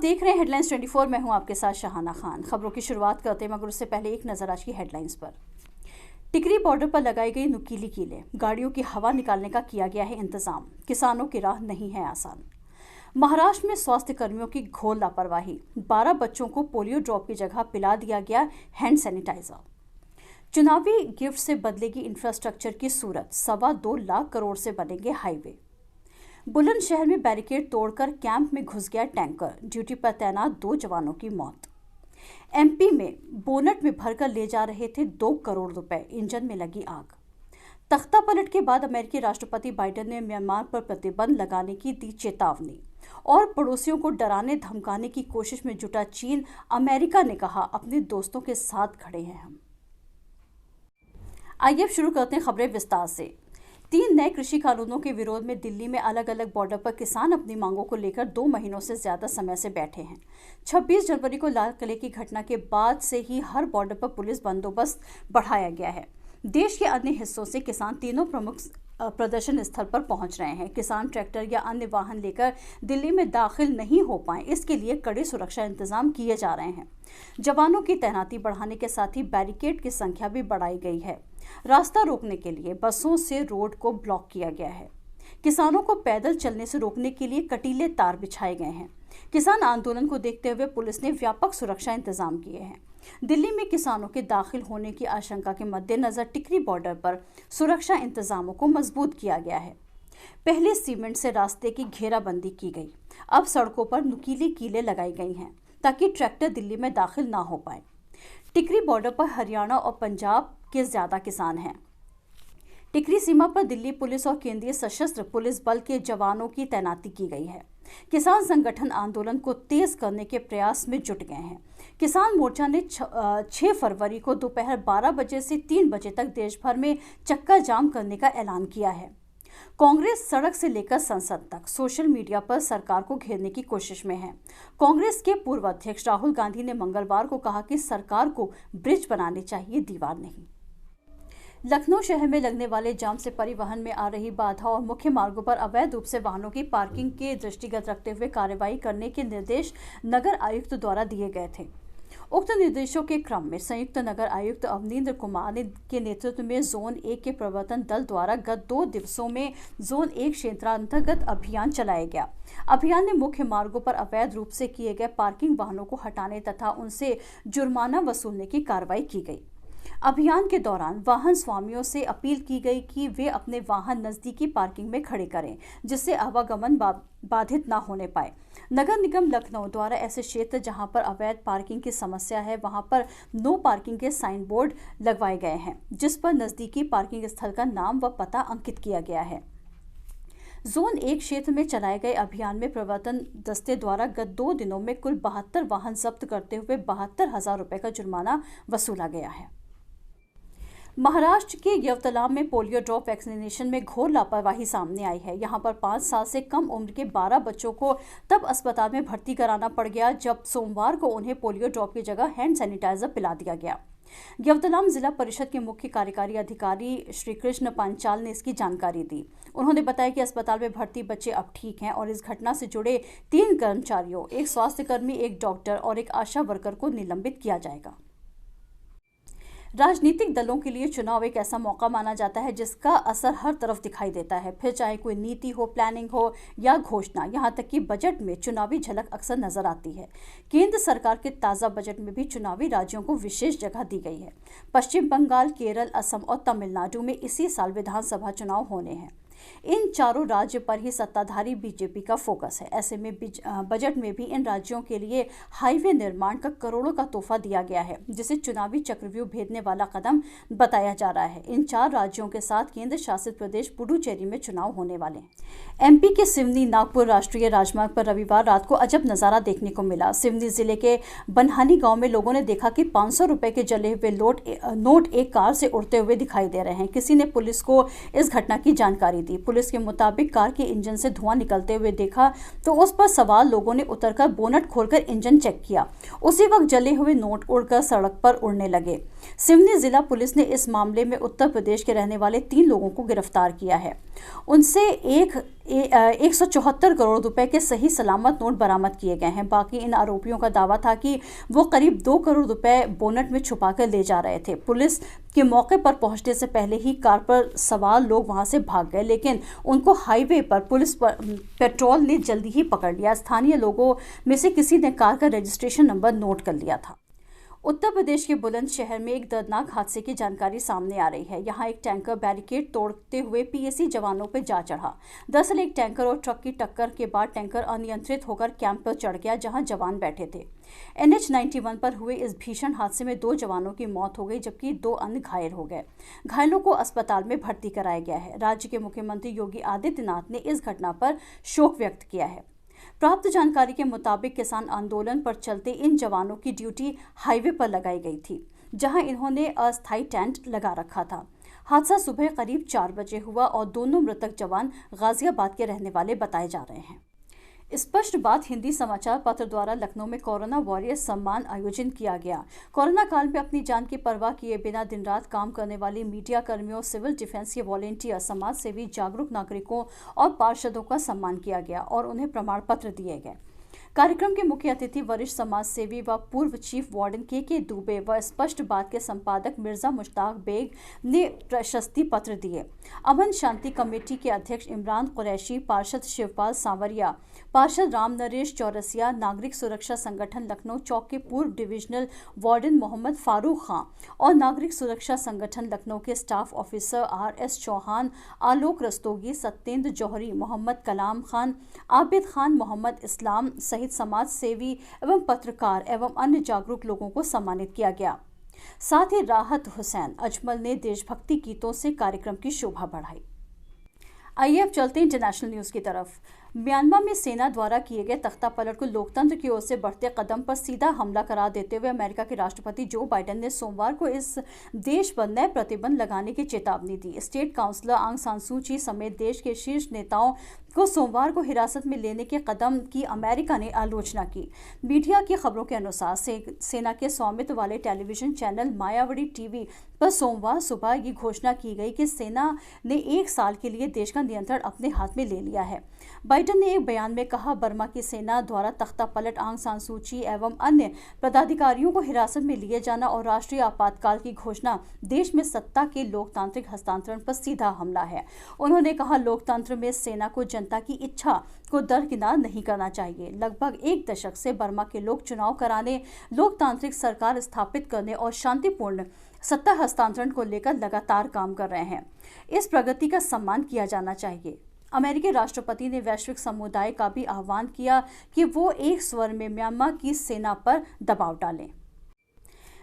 देख रहे हैं हेडलाइंस 24। मैं हूं आपके साथ शाहाना खान। खबरों की शुरुआत करते हैं मगर उससे पहले एक नजर आज की हेडलाइंस पर। टिकरी बॉर्डर पर लगाई गई नुकीली कीलें, गाड़ियों की हवा निकालने का किया गया है इंतजाम। किसानों की राह नहीं है आसान। महाराष्ट्र में स्वास्थ्य कर्मियों की घोर लापरवाही, 12 बच्चों को पोलियो ड्रॉप की जगह पिला दिया गया हैंड सैनिटाइजर। चुनावी गिफ्ट से बदलेगी इंफ्रास्ट्रक्चर की सूरत, 2.25 लाख करोड़ से बनेंगे हाईवे। बुलंदशहर में बैरिकेड तोड़कर कैंप में घुस गया टैंकर, ड्यूटी पर तैनात 2 जवानों की मौत। एमपी में बोनट में भरकर ले जा रहे थे 2 करोड़ रुपए, इंजन में लगी आग। तख्ता पलट के बाद अमेरिकी राष्ट्रपति बाइडेन ने म्यांमार पर प्रतिबंध लगाने की दी चेतावनी और पड़ोसियों को डराने धमकाने की कोशिश में जुटा चीन। अमेरिका ने कहा अपने दोस्तों के साथ खड़े हैं हम। आइए अब शुरू करते हैं खबरें विस्तार से। 3 नए कृषि कानूनों के विरोध में दिल्ली में अलग अलग बॉर्डर पर किसान अपनी मांगों को लेकर 2 महीनों से ज्यादा समय से बैठे हैं। 26 जनवरी को लाल किले की घटना के बाद से ही हर बॉर्डर पर पुलिस बंदोबस्त बढ़ाया गया है। देश के अन्य हिस्सों से किसान तीनों प्रमुख प्रदर्शन स्थल पर पहुंच रहे हैं। किसान ट्रैक्टर या अन्य वाहन लेकर दिल्ली में दाखिल नहीं हो पाए, इसके लिए कड़े सुरक्षा इंतजाम किए जा रहे हैं। जवानों की तैनाती बढ़ाने के साथ ही बैरिकेड की संख्या भी बढ़ाई गई है। रास्ता रोकने के लिए बसों से रोड को ब्लॉक किया गया है। किसानों को पैदल चलने से रोकने के लिए कटीले तार बिछाए गए हैं। किसान आंदोलन को देखते हुए पुलिस ने व्यापक सुरक्षा इंतजाम किए हैं। दिल्ली में किसानों के दाखिल होने की आशंका के मद्देनजर टिकरी बॉर्डर पर सुरक्षा इंतजामों को मजबूत किया गया है। पहले सीमेंट से रास्ते की घेराबंदी की गई, अब सड़कों पर नुकीली कीलें लगाई गई हैं ताकि ट्रैक्टर दिल्ली में दाखिल ना हो पाए। टिकरी बॉर्डर पर हरियाणा और पंजाब के ज्यादा किसान हैं। टिकरी सीमा पर दिल्ली पुलिस और केंद्रीय सशस्त्र पुलिस बल के जवानों की तैनाती की गई है। किसान संगठन आंदोलन को तेज करने के प्रयास में जुट गए हैं। किसान मोर्चा ने 6 फरवरी को दोपहर 12 बजे से 3 बजे तक देश भर में चक्का जाम करने का ऐलान किया है। कांग्रेस सड़क से लेकर संसद तक सोशल मीडिया पर सरकार को घेरने की कोशिश में है। कांग्रेस के पूर्व अध्यक्ष राहुल गांधी ने मंगलवार को कहा कि सरकार को ब्रिज बनाने चाहिए, दीवार नहीं। लखनऊ शहर में लगने वाले जाम से परिवहन में आ रही बाधा और मुख्य मार्गों पर अवैध रूप से वाहनों की पार्किंग के दृष्टिगत रखते हुए कार्रवाई करने के निर्देश नगर आयुक्त द्वारा दिए गए थे। उक्त निर्देशों के क्रम में संयुक्त नगर आयुक्त अवनींद्र कुमार के नेतृत्व में जोन 1 के प्रवर्तन दल द्वारा गत 2 दिवसों में जोन 1 क्षेत्रांतर्गत अभियान चलाया गया। अभियान ने मुख्य मार्गों पर अवैध रूप से किए गए पार्किंग वाहनों को हटाने तथा उनसे जुर्माना वसूलने की कार्रवाई की गई। अभियान के दौरान वाहन स्वामियों से अपील की गई कि वे अपने वाहन नजदीकी पार्किंग में खड़े करें, जिससे आवागमन बाधित न होने पाए। नगर निगम लखनऊ द्वारा ऐसे क्षेत्र जहां पर अवैध पार्किंग की समस्या है वहां पर नो पार्किंग के साइन बोर्ड लगवाए गए हैं, जिस पर नजदीकी पार्किंग स्थल का नाम व पता अंकित किया गया है। जोन 1 क्षेत्र में चलाए गए अभियान में प्रवर्तन दस्ते द्वारा गत 2 दिनों में कुल 72 वाहन जब्त करते हुए 72,000 रुपए का जुर्माना वसूला गया है। महाराष्ट्र के यवतमाल में पोलियो ड्रॉप वैक्सीनेशन में घोर लापरवाही सामने आई है। यहां पर 5 साल से कम उम्र के 12 बच्चों को तब अस्पताल में भर्ती कराना पड़ गया जब सोमवार को उन्हें पोलियो ड्रॉप की जगह हैंड सैनिटाइजर पिला दिया गया। यवतमाल जिला परिषद के मुख्य कार्यकारी अधिकारी श्री कृष्ण पांचाल ने इसकी जानकारी दी। उन्होंने बताया कि अस्पताल में भर्ती बच्चे अब ठीक हैं और इस घटना से जुड़े 3 कर्मचारियों, एक स्वास्थ्यकर्मी, एक डॉक्टर और एक आशा वर्कर को निलंबित किया जाएगा। राजनीतिक दलों के लिए चुनाव एक ऐसा मौका माना जाता है जिसका असर हर तरफ दिखाई देता है, फिर चाहे कोई नीति हो, प्लानिंग हो या घोषणा, यहाँ तक कि बजट में चुनावी झलक अक्सर नजर आती है। केंद्र सरकार के ताज़ा बजट में भी चुनावी राज्यों को विशेष जगह दी गई है। पश्चिम बंगाल, केरल, असम और तमिलनाडु में इसी साल विधानसभा चुनाव होने हैं। इन चारों राज्य पर ही सत्ताधारी बीजेपी का फोकस है। ऐसे में बजट में भी इन राज्यों के लिए हाईवे निर्माण का करोड़ों का तोहफा दिया गया है, जिसे चुनावी चक्रव्यूह भेदने वाला कदम बताया जा रहा है। इन 4 राज्यों के साथ केंद्र शासित प्रदेश पुडुचेरी में चुनाव होने वाले हैं। एमपी के सिवनी नागपुर राष्ट्रीय राजमार्ग पर रविवार रात को अजब नजारा देखने को मिला। सिवनी जिले के बनहानी गांव में लोगों ने देखा कि 500 रुपए के जले हुए नोट एक कार से उड़ते हुए दिखाई दे रहे हैं। किसी ने पुलिस को इस घटना की जानकारी दी। दी। पुलिस के मुताबिक कार के इंजन से धुआं निकलते हुए देखा तो उस पर सवार लोगों ने उतरकर बोनट खोलकर इंजन चेक किया। उसी वक्त जले हुए नोट उड़कर सड़क पर उड़ने लगे। सिवनी जिला पुलिस ने इस मामले में उत्तर प्रदेश के रहने वाले 3 लोगों को गिरफ्तार किया है। उनसे 174 करोड़ रुपए के सही सलामत नोट बरामद किए गए हैं। बाकी इन आरोपियों का दावा था कि वो करीब 2 करोड़ रुपए बोनट में छुपाकर ले जा रहे थे। पुलिस के मौके पर पहुंचने से पहले ही कार पर सवार लोग वहां से भाग गए, लेकिन उनको हाईवे पर पुलिस पेट्रोल ने जल्दी ही पकड़ लिया। स्थानीय लोगों में से किसी ने कार का रजिस्ट्रेशन नंबर नोट कर लिया था। उत्तर प्रदेश के बुलंदशहर में एक दर्दनाक हादसे की जानकारी सामने आ रही है। यहाँ एक टैंकर बैरिकेड तोड़ते हुए पीएसी जवानों पर जा चढ़ा। दरअसल एक टैंकर और ट्रक की टक्कर के बाद टैंकर अनियंत्रित होकर कैंप पर चढ़ गया, जहां जवान बैठे थे। NH 91 पर हुए इस भीषण हादसे में 2 जवानों की मौत हो गई, जबकि 2 अन्य घायल हो गए। घायलों को अस्पताल में भर्ती कराया गया है। राज्य के मुख्यमंत्री योगी आदित्यनाथ ने इस घटना पर शोक व्यक्त किया है। प्राप्त जानकारी के मुताबिक किसान आंदोलन पर चलते इन जवानों की ड्यूटी हाईवे पर लगाई गई थी, जहां इन्होंने अस्थायी टेंट लगा रखा था। हादसा सुबह करीब 4 बजे हुआ और दोनों मृतक जवान गाजियाबाद के रहने वाले बताए जा रहे हैं। स्पष्ट बात हिंदी समाचार पत्र द्वारा लखनऊ में कोरोना वॉरियर सम्मान आयोजन किया गया। कोरोना काल में अपनी जान की परवाह किए बिना दिन रात काम करने वाले मीडिया कर्मियों, सिविल डिफेंस के वॉलेंटियर, समाज सेवी, जागरूक नागरिकों और पार्षदों का सम्मान किया गया और उन्हें प्रमाण पत्र दिए गए। कार्यक्रम के मुख्य अतिथि वरिष्ठ समाज सेवी व पूर्व चीफ वार्डन के दुबे व स्पष्ट बात के संपादक मिर्जा मुश्ताक बेग ने प्रशस्ति पत्र दिए। अमन शांति कमेटी के अध्यक्ष इमरान कुरैशी, पार्षद शिवपाल सांवरिया, पार्षद राम नरेश चौरसिया, नागरिक सुरक्षा संगठन लखनऊ चौक के पूर्व डिविजनल वार्डन मोहम्मद फारूक खां और नागरिक सुरक्षा संगठन लखनऊ के स्टाफ ऑफिसर RS चौहान, आलोक रस्तोगी, सत्येंद्र जौहरी, मोहम्मद कलाम खान, आबिद खान, मोहम्मद इस्लाम सहित समाज सेवी एवं पत्रकार एवं अन्य जागरूक लोगों को सम्मानित किया गया। साथ ही राहत हुसैन अजमल ने देशभक्ति गीतों से कार्यक्रम की शोभा बढ़ाई। आइए अब चलते हैं इंटरनेशनल न्यूज की तरफ। म्यांमार में सेना द्वारा किए गए तख्तापलट को लोकतंत्र की ओर से बढ़ते कदम पर सीधा हमला करार देते हुए अमेरिका के राष्ट्रपति जो बाइडेन ने सोमवार को इस देश पर नए प्रतिबंध लगाने की चेतावनी दी। स्टेट काउंसलर आंग सान सू की समेत देश के शीर्ष नेताओं को सोमवार को हिरासत में लेने के कदम की अमेरिका ने आलोचना की। मीडिया की खबरों के अनुसार सेना के स्वामित्व वाले टेलीविजन चैनल मायावती टीवी पर सोमवार सुबह ये घोषणा की गई कि सेना ने 1 साल के लिए देश का नियंत्रण अपने हाथ में ले लिया है। बाइडेन ने एक बयान में कहा, बर्मा की सेना द्वारा तख्तापलट, आंग सान सू की एवं अन्य पदाधिकारियों को हिरासत में लिए जाना और राष्ट्रीय आपातकाल की घोषणा देश में सत्ता के लोकतांत्रिक हस्तांतरण पर सीधा हमला है। उन्होंने कहा, लोकतंत्र में सेना को जनता की इच्छा को दरकिनार नहीं करना चाहिए। लगभग 1 दशक से बर्मा के लोग चुनाव कराने, लोकतांत्रिक सरकार स्थापित करने और शांतिपूर्ण सत्ता हस्तांतरण को लेकर लगातार काम कर रहे हैं। इस प्रगति का सम्मान किया जाना चाहिए। अमेरिकी राष्ट्रपति ने वैश्विक समुदाय का भी आह्वान किया कि वो एक स्वर में म्यांमार की सेना पर दबाव डालें।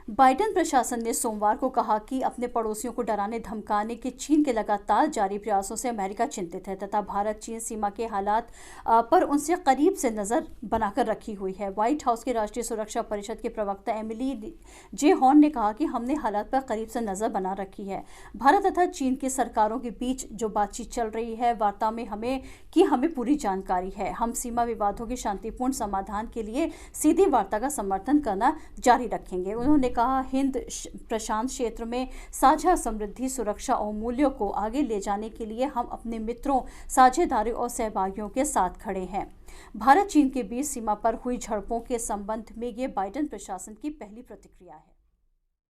बाइडेन प्रशासन ने सोमवार को कहा कि अपने पड़ोसियों को डराने धमकाने के चीन के लगातार जारी प्रयासों से अमेरिका चिंतित है तथा भारत चीन सीमा के हालात पर उनसे करीब से नजर बनाकर रखी हुई है। व्हाइट हाउस के राष्ट्रीय सुरक्षा परिषद के प्रवक्ता एमिली जे हॉर्न ने कहा कि हमने हालात पर करीब से नजर बना रखी है। भारत तथा चीन की सरकारों के बीच जो बातचीत चल रही है, वार्ता में हमें पूरी जानकारी है। हम सीमा विवादों के शांतिपूर्ण समाधान के लिए सीधी वार्ता का समर्थन करना जारी रखेंगे। उन्होंने कहा, हिंद प्रशांत क्षेत्र में साझा समृद्धि, सुरक्षा और मूल्यों को आगे ले जाने के लिए हम अपने मित्रों, साझेदारों और सहभागियों के साथ खड़े हैं। भारत चीन के बीच सीमा पर हुई झड़पों के संबंध में ये बाइडेन प्रशासन की पहली प्रतिक्रिया है।